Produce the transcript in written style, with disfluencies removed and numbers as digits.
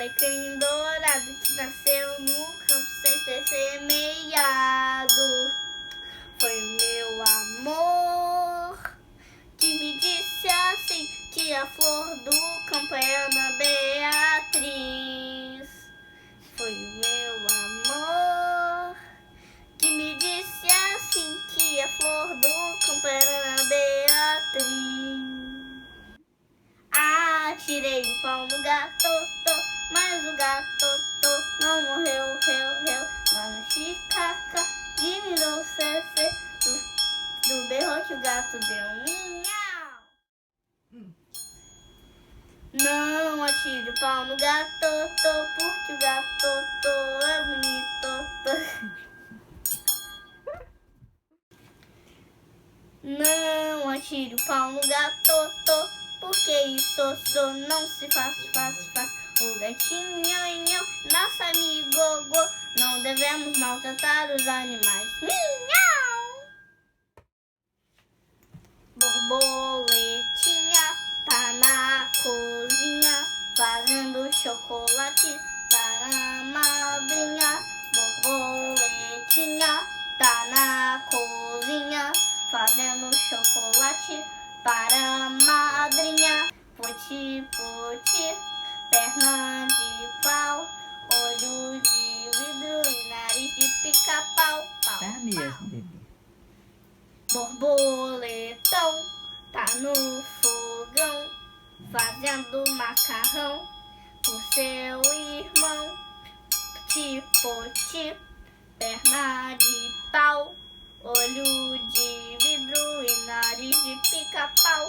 alecrim dourado que nasceu no campo sem ser semeado. Foi o meu amor que me disse assim, que a flor do campo é Ana Beatriz. Foi o meu amor que me disse assim, que a flor do campo é Ana Beatriz. Atirei o pau no gato, mas o gato não morreu, lá no chicaca, de mirou cê, do berro que o gato deu minhau. Não atire o pau no gato, porque o gato é bonito. Não atire o pau no gato, porque isso não se faz. O gatinho, nosso amigo, não devemos maltratar os animais. Minhau! Borboletinha tá na cozinha, fazendo chocolate para a madrinha. Borboletinha tá na cozinha, fazendo chocolate para a madrinha. Puti, perna de pau, olho de vidro e nariz de pica-pau. Tá mesmo, bebê. Borboletão tá no fogão, fazendo macarrão pro seu irmão. Puti, perna de pau, olho de vidro e nariz de pica-pau.